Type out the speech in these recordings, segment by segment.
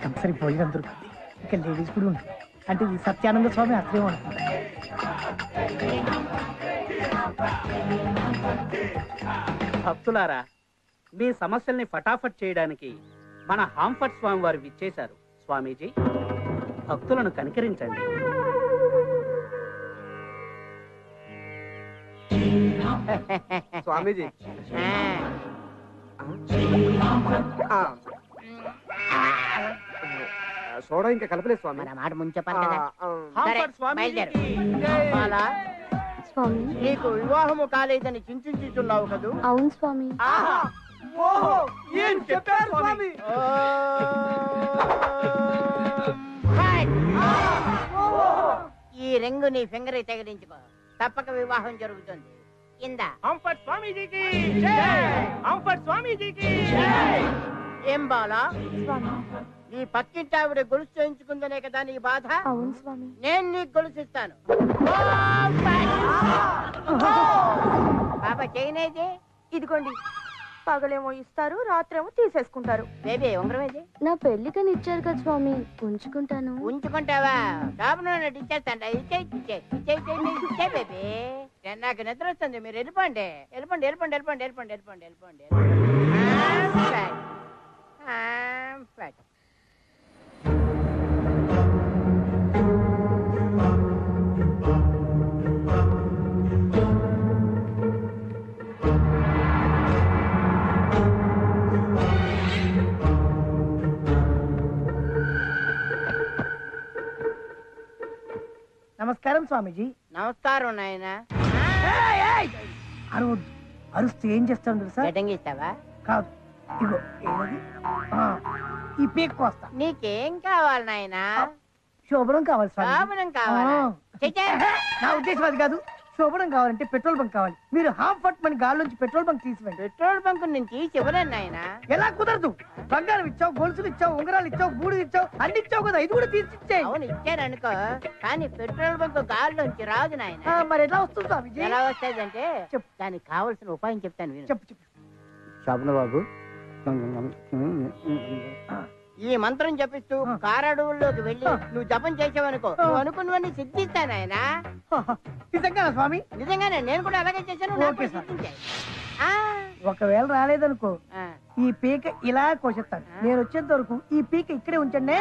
Compulsory భోజనం దొరుకుతుంది. ఇక్కడ లేడీస్ కూడా ఉంటుంది. అంటే ఈ సత్యానంద స్వామి అసలే ఉంటుంది. భక్తులారా, మీ సమస్యల్ని ఫటాఫట్ చేయడానికి మన హాంఫట్ స్వామి వారు విచ్చేశారు. స్వామీజీ, భక్తులను కనికరించండి. స్వామీజీ, సోడా ఇంకా కలపలేదు స్వామి. మాట ముందు చెప్పాలి కదా. హాంఫట్ స్వామీజీకి బాలా, స్వామి నీకు వివాహము కాలేదని చింతించుతున్నావు కదూ? అవును స్వామి. ఏం చెప్పారు స్వామి? ఈ రింగు నీ ఫింగర్ తగిలించుకో, తప్పక వివాహం జరుగుతుంది. ఇందా. హాంఫట్ స్వామీజీకి జై! హాంఫట్ స్వామీజీకి జై! ఏం బాలా, స్వామి నీ పక్కింటి ఆవిడ గొలుసు చేయించుకుందనే కదా నీ బాధ? అవును స్వామి. నేను నీకు గొలుసిస్తాను. బాబా చేయనేది ఇదిగోండి, పగలేమో ఇస్తారు, రాత్రేమో తీసేసుకుంటారు. బేబీ ఉంగరం ఏది? నా పెళ్లికని ఇచ్చారు కదా స్వామి, ఉంచుకుంటాను. ఉంచుకుంటావా? షాపులో ఇచ్చేస్తాను. ఇచ్చే బేబీ. నాకు నిద్ర వస్తుంది, మీరు వెళ్ళిపోండి. వెళ్ళిపోండి వెళ్ళిపోండి వెళ్ళిపోండి వెళ్ళిపోండి వెళ్ళిపోండి వెళ్ళిపోండి. నమస్కారం స్వామీజీ. నమస్కారం నాయన. అరవద్దు. అరుస్తే ఏం చేస్తాను తెలుసా? గడ్డంగిస్తావా? కాదు, ఇగో ఏది? ఈ పీక్ కోస్తా. నీకేం కావాలి నాయనా? శోభనం కావాలి స్వామి. శోభనం కావాలా? నా ఉద్దేశం అది కాదు. శోభనం కావాలంటే పెట్రోల్ బంక్ కావాలి. మీరు హాంఫట్ మన గాల్లోంచి పెట్రోల్ బంక్ తీసివేయండి. పెట్రోల్ బంక్ నుంచి చివరన్నా నాయనా. ఎలా కుదరదు? బంగారం ఇచ్చావు, గొలుసులు ఇచ్చావు, ఉంగరాలు ఇచ్చావు, బూడిది ఇచ్చావు, అన్ని ఇచ్చావు కదా, ఇది కూడా తీసిచ్చాయి. అవును ఇచ్చారనుకో, కానీ పెట్రోల్ బంక్ గాల్లోంచి రాదు నాయన. మరి ఎలా వస్తుంది స్వామిజీ? ఎలా వస్తాదంటే చెప్పు. దానికి కావలసిన ఉపాయం చెప్తాను విను. చెప్పు చెప్పు. శోభన బాబు, ఈ మంత్రం జపిస్తూ కారడవుల్లోకి వెళ్ళి నువ్వు జపం చేసావనుకో, నువ్వు అనుకున్నవన్నీ సిద్ధిస్తాను ఆయన. నిజంగా స్వామి? నిజంగానే, నేను కూడా అలాగే చేశాను. నాకు ఓకే కూడా సార్. సిద్ధించాయి. ఒకవేళ రాలేదనుకో, ఆ, ఈ పీక ఇలా కోసేస్తాను. నేను వచ్చేంత వరకు ఈ పీక ఇక్కడే ఉంచండి.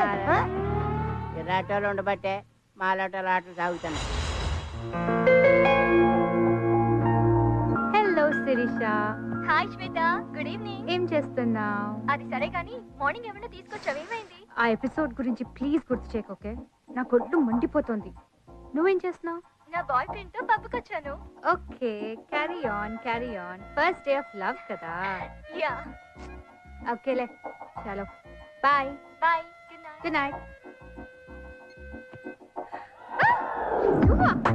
ఇలాటోళ్ళు ఉండబట్టే మాలాటోళ్ళు ఆటలు సాగుతాను. హలో శిరీష. హాయ్ శ్వేత, గుడ్ ఈవినింగ్. ఏం చేస్తున్నావు? అది సరే కానీ మార్నింగ్ ఏమైనా తీసుకొచ్చావు, ఏమైంది? ఆ ఎపిసోడ్ గురించి ప్లీజ్ గుర్తు చేయకు, ఓకే? నా కొట్టు మండిపోతుంది. నువ్వేం చేస్తున్నావు? నా బాయ్ ఫ్రెండ్ తో పబ్కి వచ్చాను. Okay, carry on carry on. First day of love కదా. యా. ఓకేలే, చలో bye. Bye. Good night. Good night.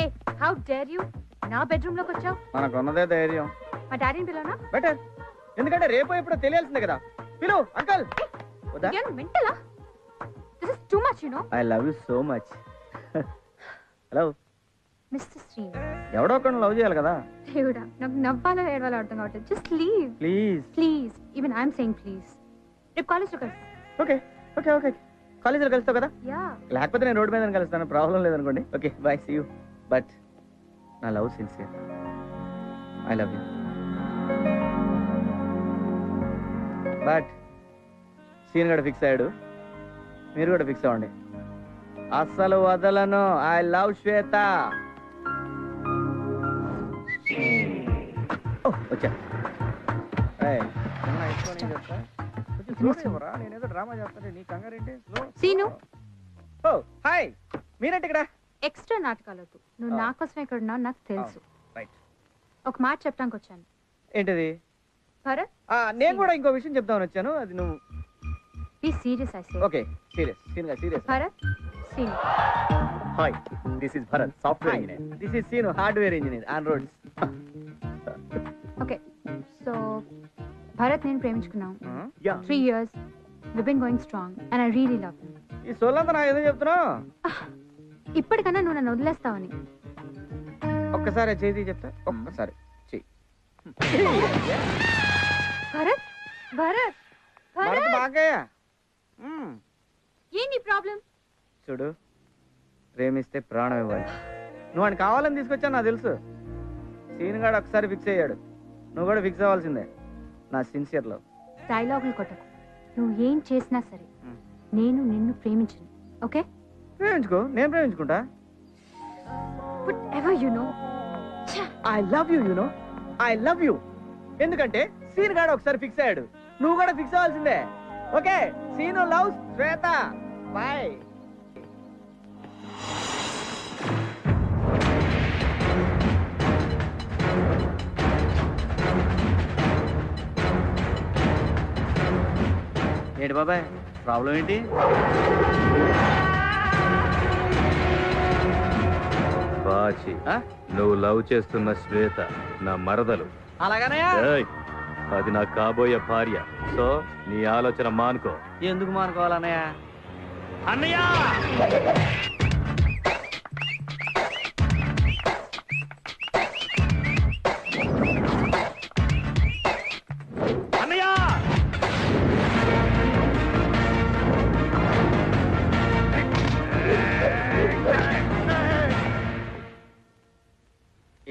ఏ, హౌ డేర్ యూ? నా బెడ్రూమ్ లోకి వచ్చావు? మనకున్నదే ధైర్యం. మా డాడీని పిలవనా? బెటర్, ఎందుకంటే రేపు ఎప్పుడో తెలియాల్సిందే కదా. పిలు అంకల్. మెంటలా? This is too much, you know. I love you so much. Hello mister Srinu. ఎవడో ఒకరిని లవ్ చేయాలి కదా. దేవుడా, నాకు నవ్వాలో ఏడవాలో అర్థం కావట్లేదు. Just leave please. Please. Even I'm saying please. రేపు కాలేజ్లో కలుస్తా. ఓకే ఓకే ఓకే, కాలేజీలో కలుస్తావు కదా. యా. లేకపోతే నేను రోడ్డు మీద కలుస్తాను, ప్రాబ్లం లేదనుకోండి. Okay bye, see you. But నా love sincere. I love you. But సీన్ కూడా ఫిక్స్ అయ్యాడు, మీరు కూడా ఫిక్స్ అవ్వండి. అస్సలు వదలను. I love Shweta. వచ్చా. నేనేదో డ్రామా చేస్తాను, నీ కంగారేంటి? సీను, ఓ హాయ్, మీరేంటి ఇక్కడ? ఎక్స్ట్రా నాటకాలు వద్దు. నువ్వు నా కోసం ఇక్కడ ఉన్నావు నాకు తెలుసు. రైట్. ఒక మాట చెప్పడానికి వచ్చాను. ఏంటిది? భరత్, నేను కూడా ఇంకో విషయం చెప్తామని వచ్చాను, అది నువ్వు. Be serious I say. Okay serious, సీన్ గా serious. Bharat, Seenu. Hi, this is Bharat, software engineer. This is Seenu, hardware engineer on roads. Okay, so Bharat నేను ప్రేమించుకున్నాం. Yeah. 3 years. We've been going strong and I really love him. ఈ సోలంతా నాకు ఏదో చెప్తున్నావు. ఇప్పటికన్నా నువ్వు నన్ను వదిలేస్తావని. ఒక్కసారి చేతి చెప్తా, ఒక్కసారి భరత్ భరత్ భరత్ బాగయ్య ఏంటి ప్రాబ్లం? చూడు, ప్రేమిస్తే ప్రాణం ఇవ్వాలి. నువ్వు వాడిని కావాలని తీసుకొచ్చా నాకు తెలుసు. సీన్ గాడు ఒకసారి ఫిక్స్ అయ్యాడు, నువ్వు కూడా ఫిక్స్ అవ్వాల్సిందే. నా సిన్సియర్ లవ్. డైలాగులు కొట్టకు. నువ్వు ఏం చేసినా సరే నేను నిన్ను ప్రేమించను. ఓకే? ప్రేమించుకో, నేను ప్రేమించుకుంటా. But ever you know, I love you, you know, I love you. ఎందుకంటే సీన్ గాడు ఒకసారి ఫిక్స్ అయ్యాడు, నువ్వు కూడా ఫిక్స్ అవ్వాల్సిందే. Okay? Seenu love Shweta. Bye. ఏంటి బాబాయ్, ప్రాబ్లం ఏంటి? బాచి, నువ్వు లవ్ చేస్తున్న శ్వేత నా మరదలు. అలాగనయా? ఏయ్, అది నా కాబోయే భార్య. సో నీ ఆలోచన మానుకో. ఎందుకు మానుకోవాలన్నయ్య? అన్నయ్య! అన్నయ్య!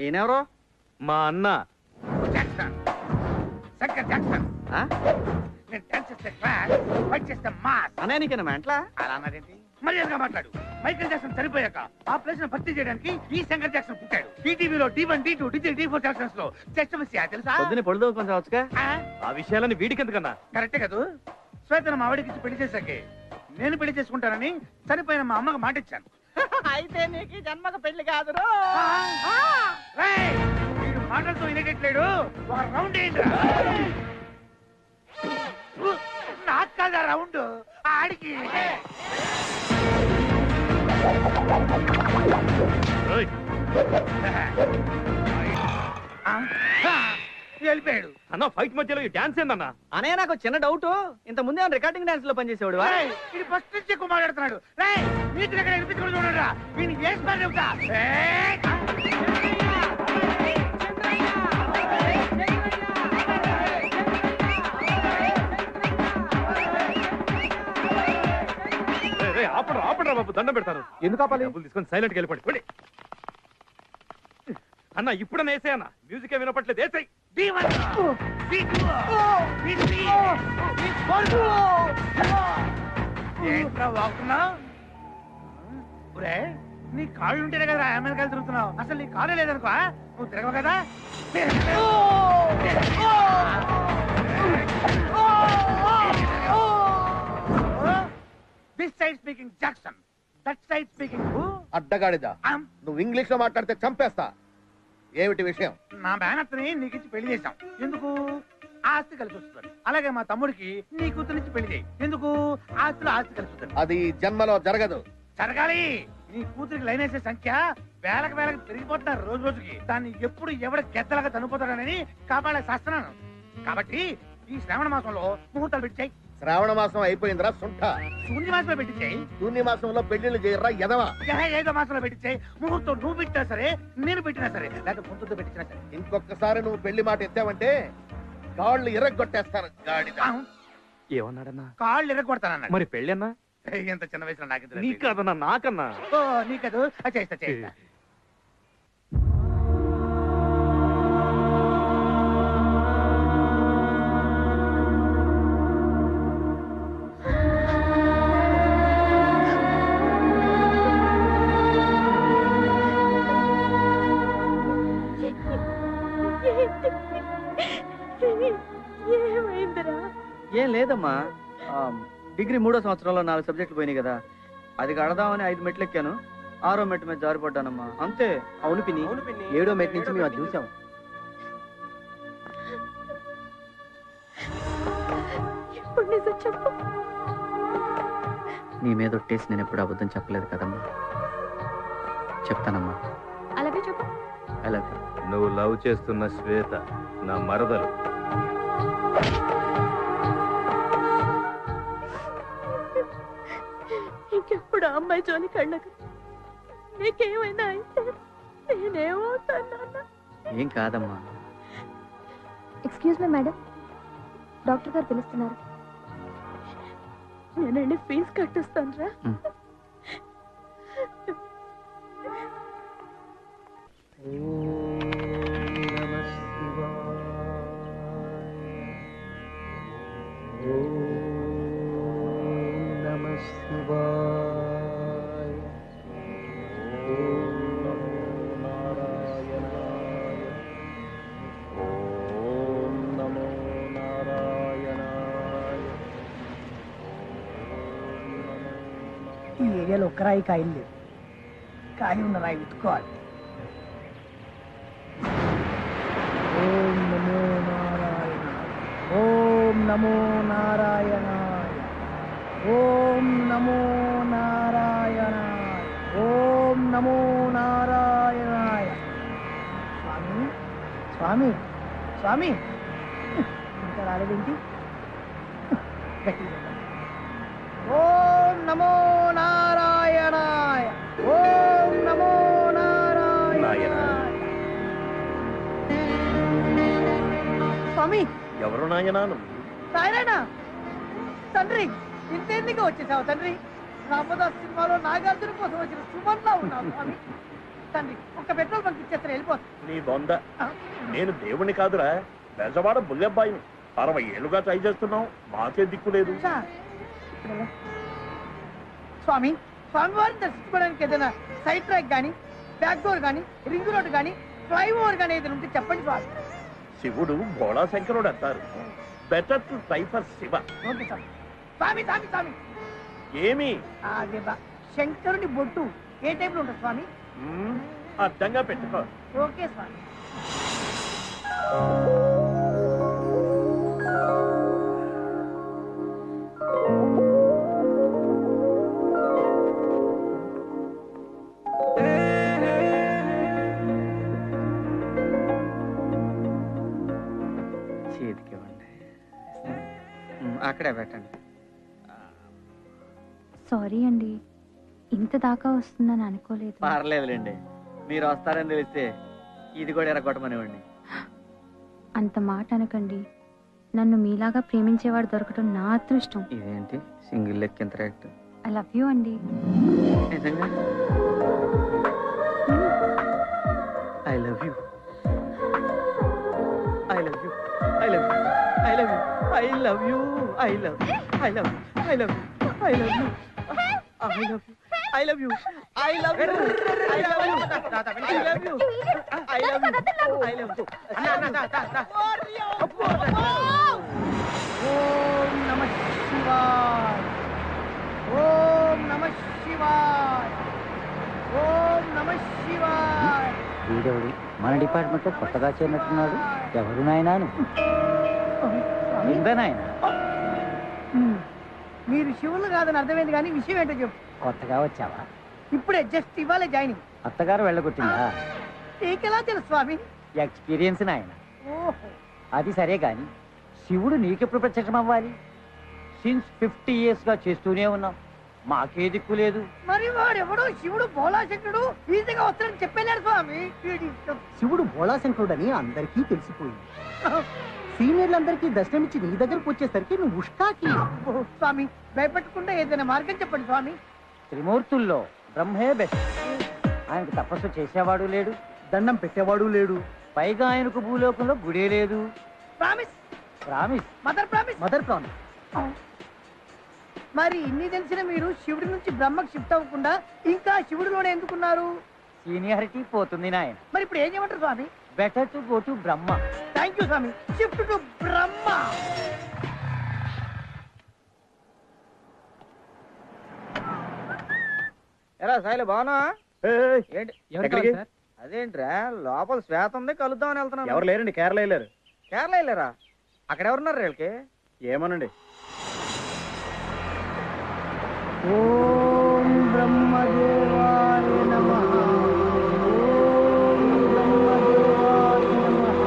ఈయనెవరో? మా అన్న. ఆ? నేను డాన్స్ చేస్తే క్లాస్, ఫైట్ చేస్తే మాస్. అన్నయ్య నీకేనా మెంట్లా? అలా అన్నారేంటి? మర్యాదగా మాట్లాడు. మైకేల్ జాక్సన్ చనిపోయాక ఆ ప్లేస్ ను భర్తీ చేయడానికి ఈ శంకర్ జాక్సన్ పుట్టాడు. ఈటీవీలో D1, D2, D3, D4 Jackson's లో జస్ట్ మిస్ తెలుసా? పొద్దున్నే పొడుదో కొంచెం వచ్చుగా. ఆ విషయాలని వీడికెందుకన్నా? కరెక్టే కదా. శ్వేతను మా ఆవిడకి పెళ్లి చేశాకే నేను పెళ్లి చేసుకుంటానని చనిపోయిన మా అమ్మకు మాట ఇచ్చాను. అయితే నీకు ఈ జన్మకు పెళ్లి కాదురో. రేయ్, వీడు మాటలతో వినేటట్లేడు. ఒక రౌండ్ ఏంటి? నాకు కాదా రౌండ్, ఆడికి. ఏయ్, వెళ్ళిపోయాడు. అన్న ఫైట్ మధ్యలో ఈ డాన్స్ ఏందన్నా? అన్నయ్య నాకు చిన్న డౌట్, ఇంత ముందే రికార్డింగ్ డాన్స్ లో పనిచేసేవాడు. రేయ్, ఇది ఫస్ట్ నుంచి ఎక్కువ మాట్లాడుతున్నాడు. రేయ్, నీకు ఎక్కడ వినిపించుకుని చూడరా, వీడిని వేసి పని చెబుతా. ఆపడరా బాబు, దండం పెడతారు. ఎందుకు ఆపాలి? డబ్బులు తీసుకొని సైలెంట్ గా వెళ్ళిపోండి. అన్న ఇప్పుడన్నా వేసే అన్న, మ్యూజిక్ వినపట్లేదు. వేసాయి. ఏంట్రా వాగుతున్నావు? నీ కాళ్ళు ఉంటేనే కదా అమెరికాలు తిరుగుతున్నావు. అసలు నీ కాళ్ళు లేదనుకో, నువ్వు తిరగవు కదా. This side speaking Jackson, that side speaking అడ్డగాడిదా. నువ్వు ఇంగ్లీష్ లో మాట్లాడితే చంపేస్తా. ఏమిటి విషయం? నా మేనత్తని నీకిచ్చి పెళ్లి చేశాం. ఎందుకు? ఆస్తి కలిసి వస్తుంది. అలాగే మా తమ్ముడికి నీ కూతురునిచ్చి పెళ్లి చేయి. ఎందుకు? ఆస్తిలో ఆస్తి కలిసి వస్తుంది. అది జన్మలో జరగదు. జరగాలి. నీ కూతురికి లైన్ వేసే సంఖ్య వేలకు పెరిగిపోతున్నారు రోజు రోజుకి. దాన్ని ఎప్పుడు ఎవడ గెద్దలాగా చనిపోతాడని కాపాడే శాస్త్రాను. కాబట్టి ఈ శ్రావణ మాసంలో ముహూర్తాలు పెట్టాయి. శ్రావణ మాసం అయిపోయిందిరా సుంఠ. శూన్య మాసంలో పెట్టించాయి. శూన్య మాసంలో పెళ్లిళ్ళు చేయరా ఎదవా. ఏదో మాసంలో పెట్టించాయి. ముహూర్తం నువ్వు పెట్టినా సరే, నేను పెట్టినా సరే, లేకపోతే ముందుతో పెట్టినా సరే. ఇంకొకసారి నువ్వు పెళ్లి మాట ఎత్తావంటే కాళ్ళు ఇరగొట్టేస్తాను. గాడిద. ఏమన్నాడన్నా? కాళ్ళు ఇరగొడతానన్నాడు. మరి పెళ్ళి అన్నా? ఎంత చిన్న వయసులో నాకు నీ కాదన్నా, నాకన్నా. నీకదు. చేస్తా చేస్తా. ఏం లేదమ్మా, డిగ్రీ 3వ సంవత్సరంలో 4 సబ్జెక్టులు పోయినాయి కదా, అది కడదామని 5 మెట్లు ఎక్కాను. 6వ మెట్టు మీద జారిపడ్డానమ్మా, అంతే. అవును పిన్ని, 7వ మెట్టు నుంచి మేము అది చూసాం. నీ మీద ఒట్టేసి నేను ఎప్పుడు అబద్ధం చెప్పలేదు కదమ్మా. చెప్తానమ్మా. అలాగే చెప్పు. అలాగే. నువ్వు లవ్ చేస్తున్న శ్వేత నా మరదలు. ఇంకెప్పుడు అమ్మాయి జోలి కళ్ళకు. నీకేమైనా అయితే నేనేమవుతాను? ఏం కాదమ్మా, ఎక్స్క్యూజ్ మీ మేడం, డాక్టర్ గారు పిలుస్తున్నారు. నేనండి ఫీజు కట్టిస్తాను రా. ఈ ఏరియాలో ఒక్క రాయి కాయలు లేవు. ఖాళీ ఉన్న రాయి వెతుక్కోవాలి. ఓం నమో నారాయణ, ఓం నమో నారాయణాయ, ఓం నమో నారాయణాయ, ఓం నమో నారాయణాయ. స్వామి స్వామి స్వామి, ఇంకా రాలేదేంటి? గట్టిగా చెప్పండి. ఓం నమో నారాయణాయ, ఓం నమో నారాయణాయ. స్వామి ఎవరు నాయనా నువ్వు? నారాయణ తండ్రి, ఇంతెందుకు వచ్చేసావు తండ్రి? రామదాస్ సినిమాలో నాగార్జున కోసం వచ్చిన సుమన్లా ఉన్నావు స్వామి. తండ్రి ఒక్క పెట్రోల్ బంక్ ఇచ్చేస్తారు, వెళ్ళిపోతాను. నీ బొంద. నేను దేవుణ్ణి కాదురా, బెజవాడ బుల్లెబ్బాయిని. 60 ఏళ్ళుగా ట్రై చేస్తున్నావు, మాకే దిక్కు లేదు. స్వామి, స్వామివారిని దర్శించుకోవడానికి ఏదైనా సైడ్ ట్రాక్ కానీ, బ్యాక్ డోర్ కానీ, రింగ్ రోడ్ కానీ, ఫ్లైఓవర్ కానీ ఏదైనా ఉంటే చెప్పండి స్వామి. శివుడు భోళా శంకరుడు అంటారు. Better to try for Shiva. Okay స్వామి. స్వామి స్వామి స్వామి, ఏమి? అదే శంకరుని బొట్టు ఏ టైప్ లో ఉంటుంది స్వామి? అర్థంగా పెట్టుకో. ఓకే స్వామి. చేతికివ్వండి. అక్కడే పెట్టండి. సారీ అండి, ఇంత దాకా వస్తుందని అనుకోలేదు. పర్లేదులేండి, మీరు వస్తారని తెలిస్తే ఇది కూడా ఎరగొట్టమనివ్వండి. అంత మాట అనకండి. నన్ను మీలాగా ప్రేమించేవాడు దొరకటం నా అదృష్టం. ఇదేంటి సింగిల్ లెక్ ఎంత రేట్? ఐ లవ్ యూ అండి. నిజంగా I love you, I love you, I love you, I love you, I love you, I love you, I love you, I love you, I love you, I love you, I love you, I love you, I love you, I love you, I love you, I love you. ఓం నమః శివాయ, ఓం నమః శివాయ, ఓం నమః శివాయ. వీడెవడు మన department లో కొత్తగా చేరినట్టున్నాడు? ఎవరు నాయనాను? నాయన మీరు శివులు కాదని అర్థమైంది, కానీ విషయం ఏంటో చెప్పు. కొత్తగా వచ్చావా? ఇప్పుడే జస్ట్ ఇవ్వాలే జాయినింగ్. అత్తగారు వెళ్ళగొట్టిందా? నీకెలా తెలుసు స్వామి? ఎక్స్పీరియన్స్ నాయన. ఓహో, అది సరే గాని శివుడు నీకెప్పుడు ప్రత్యక్షం అవ్వాలి? సిన్స్ 50 years గా చేస్తూనే ఉన్నాం, మాకే దిక్కు లేదు. మరి వాడెవడో శివుడు భోళాశంకరుడు ఈజీగా వస్తాడని చెప్పలేరు స్వామి. శివుడు భోళాశంకరుడని అందరికీ తెలిసిపోయింది. సీనియర్లందరికీ దర్శనమిచ్చి నీ దగ్గరకు వచ్చేసరికి నువ్వు ఉష్టాకి. స్వామి భయపెట్టకుండా ఏదైనా మార్గం చెప్పండి స్వామి. త్రిమూర్తుల్లో బ్రహ్మే బెస్ట్. ఆయనకు తపస్సు చేసేవాడు లేడు, దండం పెట్టేవాడు లేడు, పైగా ఆయనకు భూలోకంలో గుడే లేదు. Promise, promise, mother promise, mother promise. మరి ఇన్ని తెలిసిన మీరు శివుడి నుంచి బ్రహ్మకు షిఫ్ట్ అవ్వకుండా ఇంకా శివుడిలోనే ఎందుకున్నారు? సీనియారిటీ పోతుంది నాయన. మరి ఇప్పుడు ఏం చేయమంటారు స్వామి? Better to go to Brahma. Thank you స్వామి. Shift to Brahma. ఎలా సాయిలు బాగున్నా? ఏంటి ఎక్కడికి? అదేంట్రా లోపల శ్వేత ఉంది, కలుద్దామని వెళ్తున్నాను. ఎవరు లేరండి, కేరళ వెళ్ళారు. కేరళ వెళ్ళారా? అక్కడ ఎవరున్నారు వీళ్ళకి? ఏమోనండి. ఓం బ్రహ్మదేవాయ నమః, ఓం బ్రహ్మదేవాయ నమః.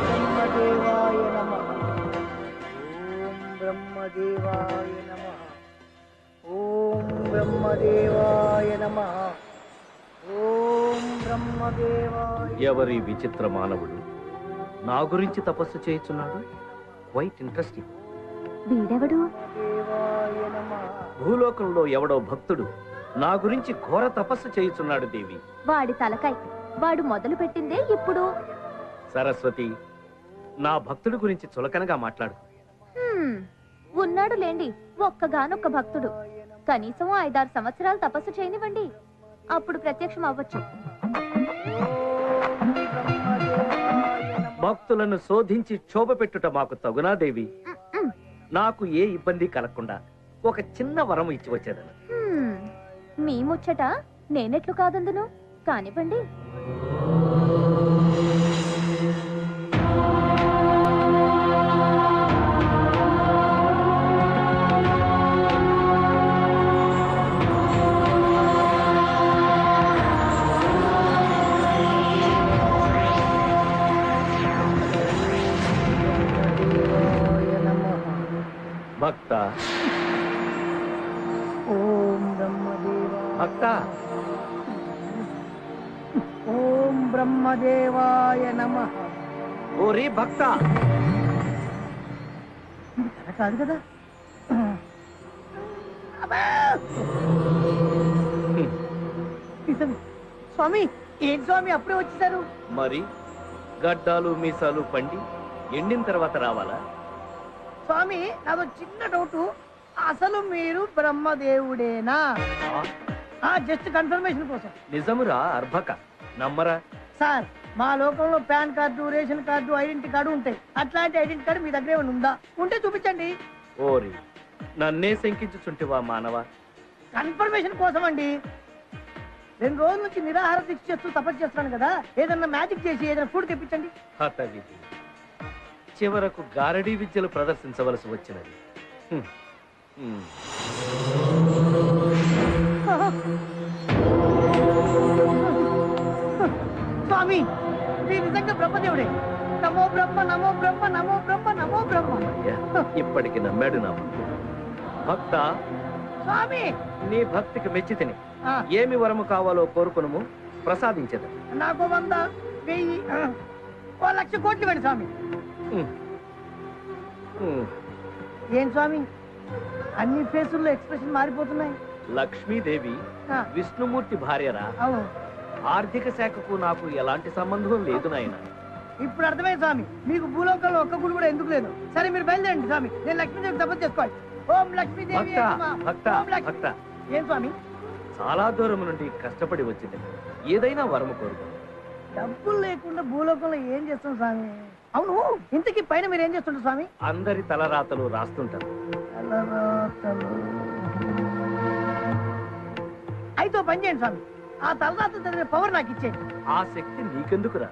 బ్రహ్మదేవాయ నమః, ఓం బ్రహ్మదేవాయ నమః, ఓం బ్రహ్మదేవాయ నమః. ఓం బ్రహ్మదేవాయ. ఎవరి విచిత్ర మానవుడు నా గురించి తపస్సు చేయుచున్నాడు? Quite interesting. వీడెవడు? దేవాయ నమః. భూలోకంలో ఎవడో భక్తుడు నా గురించి ఘోర తపస్సు చేయుచున్నాడు దేవి. వాడి తలకాయ. వాడు మొదలు పెట్టిందే ఇప్పుడు. సరస్వతి, నా భక్తుడి గురించి చులకనగా మాట్లాడు. ఉన్నాడు లేండి ఒక్కగానొక్క భక్తుడు. కనీసం 5-6 సంవత్సరాలు తపస్సు చేయనివ్వండి, అప్పుడు ప్రత్యక్షం అవ్వచ్చు. భక్తులను శోధించి క్షోభ పెట్టుట మాకు తగునా దేవి? నాకు ఏ ఇబ్బంది కలగకుండా ఒక చిన్న వరం ఇచ్చి వచ్చేదను. మీ ముచ్చట నేనెట్లు కాదందును, కానివ్వండి. భక్త, ఓం బ్రహ్మదేవాయ. భక్త, ఓం బ్రహ్మదేవాయ నమః. ఓరి భక్త. ఇది కథ కాదు కదా. నిజం. స్వామి, ఏంటి స్వామి అప్పుడే వచ్చేసారు? మరి గడ్డాలు మీసాలు పండి ఎండిన తర్వాత రావాలా? స్వామి, నాదో చిన్న డౌట్. అసలు మీరు బ్రహ్మదేవుడేనా? జస్ట్ కన్ఫర్మేషన్ కోసం. నిజమురా అర్భక, నమ్మరా? సార్, మా లోకంలో pan card, ration card, identity card ఉంటాయి. అట్లాంటి ఐడెంటిటీ కార్డు మీ దగ్గర ఏమైనా ఉందా? ఉంటే చూపించండి. ఓరి, నన్నే శంకించుచుంటివా మానవ? కన్ఫర్మేషన్ కోసం అండి. 2 రోజుల నుంచి నిరాహార దీక్ష చేస్తూ తపస్సు చేస్తున్నాను కదా, ఏదన్నా మ్యాజిక్ చేసి ఏదైనా ఫుడ్ తెప్పించండి. హత విధి, చివరకు గారడీ విద్యలు ప్రదర్శించవలసి వచ్చినది. స్వామి, మీరు నిజంగా బ్రహ్మదేవుడే. నమో బ్రహ్మ, నమో బ్రహ్మ, నమో బ్రహ్మ, నమో బ్రహ్మ. ఇప్పటికి నమ్మాడు నా భక్త. స్వామి, నీ భక్తికి మెచ్చితిని. ఏమి వరము కావాలో కోరుకును, ప్రసాదించదు. నాకు 100, 1000, 1,00,000 కోట్లు ఇవ్వండి స్వామి. ఏం స్వామి, అన్ని ఫేసుల్లో ఎక్స్ప్రెషన్ మారిపోతున్నాయి. లక్ష్మీదేవి విష్ణుమూర్తి భార్యరా? అవును. ఆర్థిక శాఖకు నాకు ఎలాంటి సంబంధం లేదు నాయన. ఇప్పుడు అర్థమైంది స్వామి, మీకు భూలోకంలో ఒక్క గుడి కూడా ఎందుకు లేదు. సరే, మీరు బయలుదేరండి స్వామి. నేను లక్ష్మీదేవి తపస్సు చేసుకోవాలి. ఓం లక్ష్మీదేవి. భక్త, ఏం స్వామి? చాలా దూరం నుండి కష్టపడి వచ్చింది. ఏదైనా వరము కోరుకో. డబ్బులు లేకుండా భూలోకంలో ఏం చేస్తాం స్వామి? అవును, ఇంతకీ పైన మీరు ఏం చేస్తుంటారు స్వామి? అందరి తలరాతలు రాస్తుంటారు. అయితే పని చేయండి స్వామి, ఆ తలరాతలు చదివే పవర్ నాకు ఇచ్చేయండి. ఆ శక్తి నీకెందుకురా?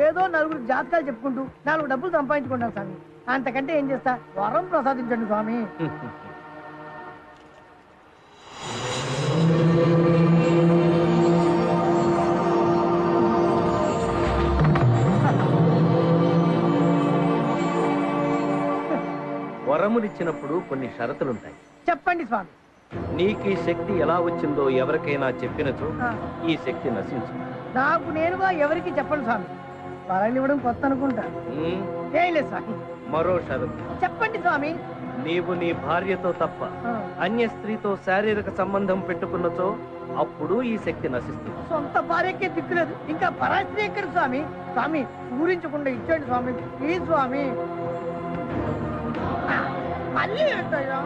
ఏదో 4 జాతకాలు చెప్పుకుంటూ 4 డబ్బులు సంపాదించుకుంటాను స్వామి. అంతకంటే ఏం చేస్తా? వరం ప్రసాదించండి స్వామి. వరములిచ్చినప్పుడు కొన్ని షరతులుంటాయి. చెప్పండి స్వామి. నీకు ఈ శక్తి ఎలా వచ్చిందో ఎవరికైనా చెప్పినచో ఈ శక్తి నశించు. నాకు నేనుగా ఎవరికి చెప్పండి స్వామి. వరాలు ఇవ్వడం కొత్త అనుకుంటా. ఏం లేదు స్వామి. మరో షరతు. చెప్పండి స్వామి. నీవు నీ భార్యతో తప్ప అన్య స్త్రీతో శారీరక సంబంధం పెట్టుకున్నచో అప్పుడు ఈ శక్తి నశిస్తుంది. సొంత భార్యకే దిక్కులేదు, ఇంకా పరాస్త్రీ ఎక్కడ స్వామి? స్వామి, ఊరించకుండా ఇచ్చండి స్వామి, ప్లీజ్ స్వామి. మళ్ళీ ఏంటయ్యా?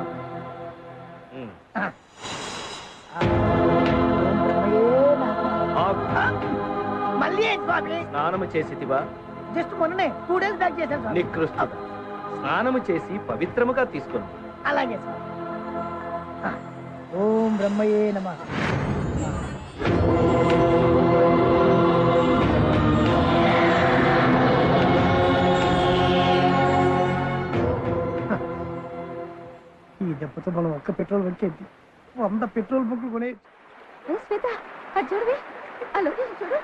మళ్ళీ ఏంటి స్వామి? స్నానము చేసితివా? జస్ట్ మొన్ననే 2 days బ్యాక్ చేశాను స్వామి. నికృష్టుడా, స్నానము చేసి పవిత్రముగా తీసుకుని. అలాగే స్వామి. ఓం బ్రహ్మయే నమః. ఈ దెబ్బతో మనం ఒక్క పెట్రోల్ వచ్చేది 100 పెట్రోల్ బంకులు కొనే. శ్వేత, అది చూడవే, చూడు.